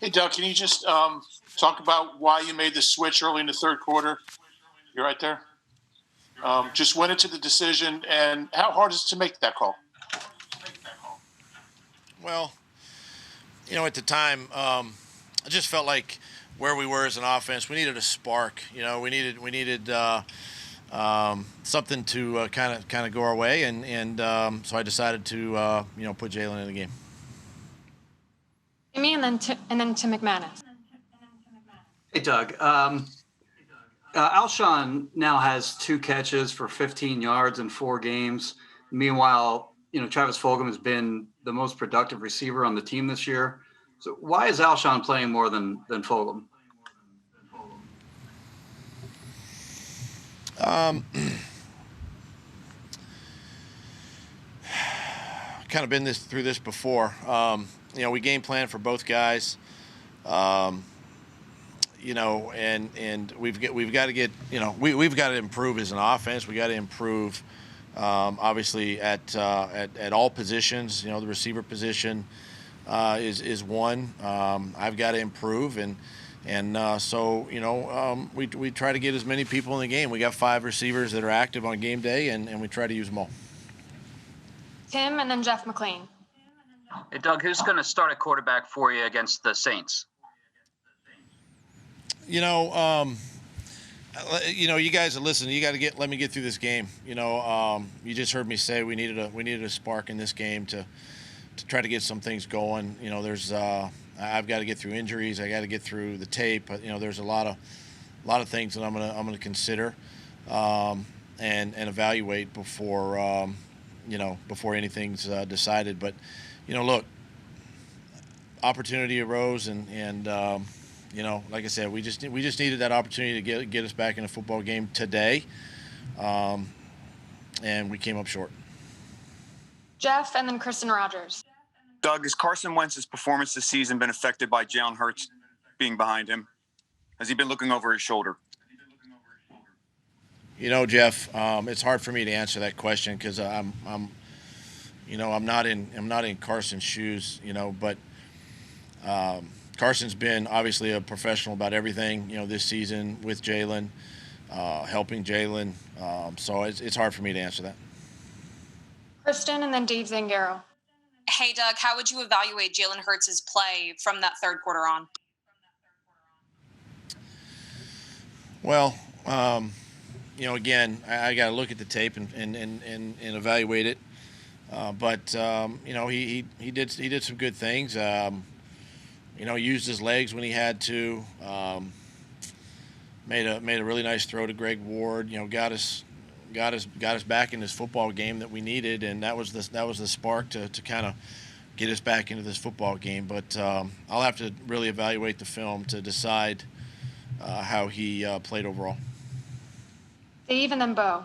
Hey, Doug, can you just talk about why you made the switch early in the third quarter? You're right there. Just went into the decision, and how hard is it to make that call? Well, at the time, I just felt like where we were as an offense, we needed a spark. We needed something to kind of go our way, and so I decided to put Jalen in the game. Me and then to McManus. Hey, Doug. Alshon now has 2 catches for 15 yards in 4 games. Meanwhile, Travis Fulgham has been the most productive receiver on the team this year. So why is Alshon playing more than Fulgham? Kind of been through this before. We game plan for both guys. And we've got to get, we've got to improve as an offense. We got to improve, obviously at all positions. The receiver position is one. I've got to improve, so we try to get as many people in the game. We got 5 receivers that are active on game day, and we try to use them all. Tim and then Jeff McLean. Hey, Doug, who's going to start at quarterback for you against the Saints? You guys are listening. You got to let me get through this game. You just heard me say we needed a spark in this game to try to get some things going. I've got to get through injuries. I got to get through the tape. There's a lot of things that I'm gonna consider and evaluate before anything's decided. But look, opportunity arose, and like I said, we just needed that opportunity to get us back in a football game today, and we came up short. Jeff and then Kristen Rogers. Doug, has Carson Wentz's performance this season been affected by Jalen Hurts being behind him? Has he been looking over his shoulder? Jeff, it's hard for me to answer that question because I'm not in Carson's shoes, but Carson's been obviously a professional about everything, this season with Jalen, helping Jalen. So it's hard for me to answer that. Kristen and then Dave Zangaro. Hey, Doug, how would you evaluate Jalen Hurts' play from that third quarter on? Well, again, I got to look at the tape and evaluate it. But he did some good things. Used his legs when he had to. Made a really nice throw to Greg Ward. Got us back in this football game that we needed, and that was the spark to kind of get us back into this football game. But I'll have to really evaluate the film to decide how he played overall. Dave and then Bo.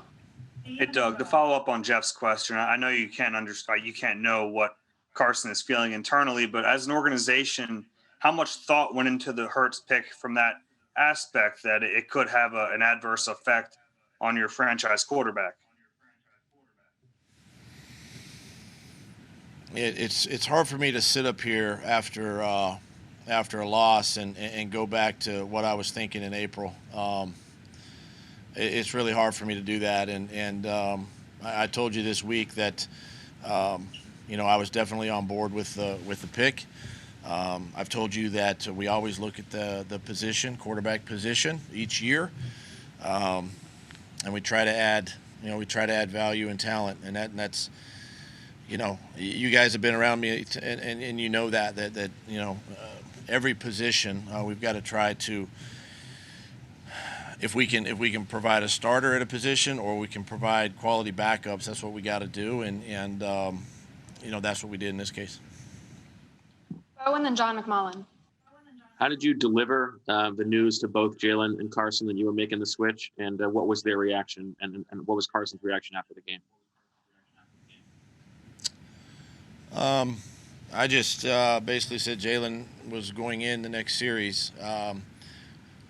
Hey, Doug, to follow up on Jeff's question, I know you can't know what Carson is feeling internally, but as an organization, how much thought went into the Hurts pick from that aspect that it could have an adverse effect on your franchise quarterback? It's hard for me to sit up here after a loss and go back to what I was thinking in April. It's really hard for me to do that, and I told you this week that I was definitely on board with the pick. I've told you that we always look at the quarterback position each year, and we try to add value and talent, and that's you guys have been around me, and you know that every position we've got to try to. If we can provide a starter at a position, or we can provide quality backups, that's what we got to do, and that's what we did in this case. Bo and then John McMullen. How did you deliver the news to both Jalen and Carson that you were making the switch, and what was their reaction, and what was Carson's reaction after the game? I just basically said Jalen was going in the next series.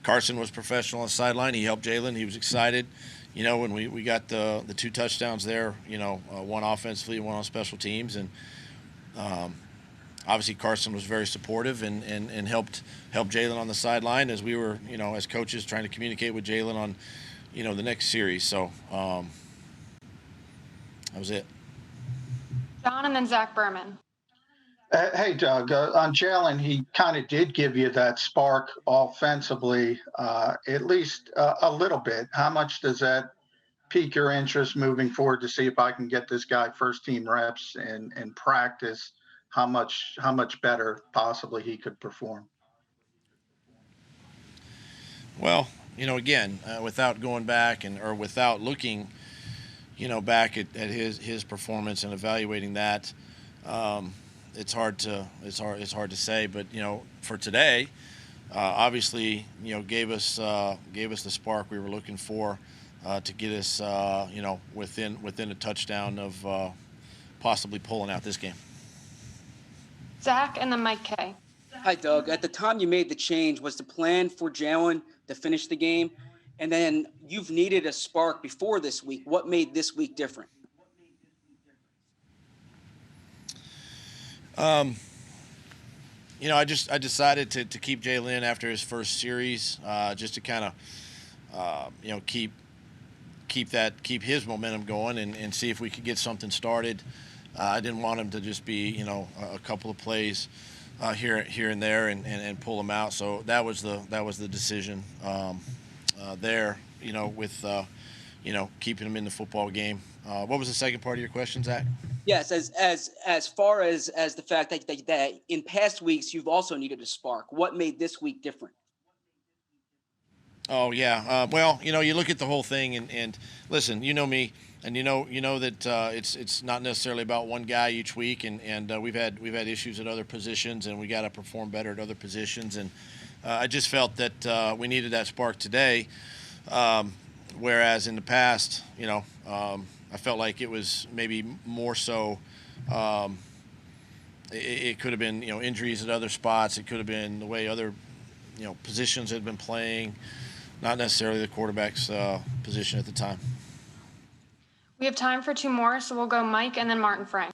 Carson was professional on the sideline. He helped Jalen. He was excited. When we got the 2 touchdowns there, one offensively, one on special teams. And, obviously Carson was very supportive and helped Jalen on the sideline as we were, as coaches trying to communicate with Jalen on, the next series. So that was it. John and then Zach Berman. Hey, Doug, on Jalen, he kind of did give you that spark offensively, at least a little bit. How much does that pique your interest moving forward to see if I can get this guy first team reps and practice? How much better possibly he could perform? Well, again, without going back or without looking, back at his performance and evaluating that, it's hard to say. But for today, obviously, gave us the spark we were looking for to get us, within a touchdown of possibly pulling out this game. Zach and then Mike K. Hi, Doug. At the time you made the change, was the plan for Jalen to finish the game? And then you've needed a spark before this week. What made this week different? I decided to keep Jalen after his first series, just to kind of, keep his momentum going and see if we could get something started. I didn't want him to just be, a couple of plays here and there and pull him out. So that was the decision there. With keeping him in the football game. What was the second part of your question, Zach? Yes, as far as the fact that in past weeks you've also needed a spark. What made this week different? Oh yeah. Well, you look at the whole thing and listen. You know me, and you know that it's not necessarily about one guy each week, and we've had issues at other positions, and we got to perform better at other positions, and I just felt that we needed that spark today. Whereas in the past, I felt like it was maybe more so. It could have been, injuries at other spots. It could have been the way other, positions had been playing, not necessarily the quarterback's position at the time. We have time for two more, so we'll go Mike and then Martin Frank.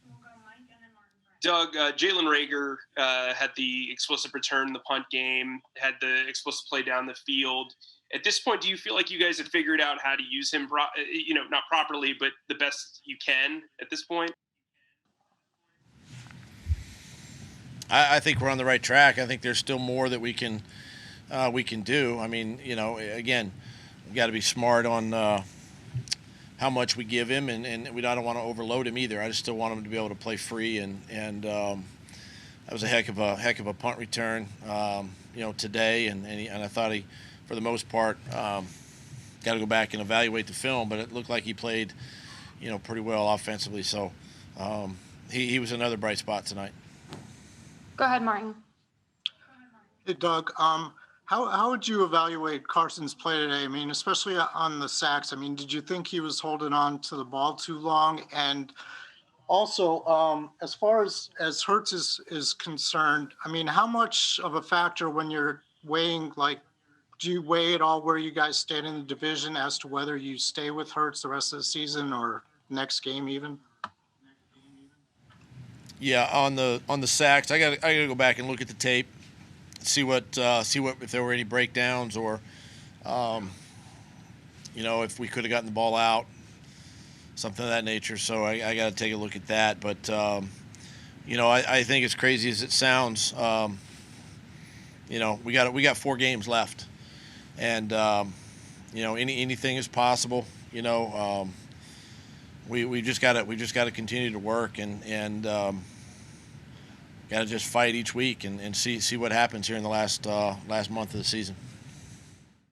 Doug, Jalen Reagor had the explosive return in the punt game, had the explosive play down the field. At this point, do you feel like you guys have figured out how to use him, not properly, but the best you can at this point? I think we're on the right track. I think there's still more that we can do. I mean, again, we got to be smart on how much we give him, and we don't want to overload him either. I just still want him to be able to play free, and that was a heck of a punt return, today, and I thought he, for the most part, got to go back and evaluate the film, but it looked like he played, pretty well offensively. So he was another bright spot tonight. Go ahead, Martin. Hey, Doug. How would you evaluate Carson's play today? I mean, especially on the sacks. I mean, did you think he was holding on to the ball too long? And also, as far as Hurts is concerned, I mean, how much of a factor when you're weighing, do you weigh it all where you guys stand in the division as to whether you stay with Hurts the rest of the season or next game even? Yeah, on the sacks, I got to go back and look at the tape, see what if there were any breakdowns or, if we could have gotten the ball out, something of that nature. So I got to take a look at that. But I think as crazy as it sounds, we got 4 games left, and anything is possible. We just got to continue to work and got to just fight each week and see what happens here in the last month of the season.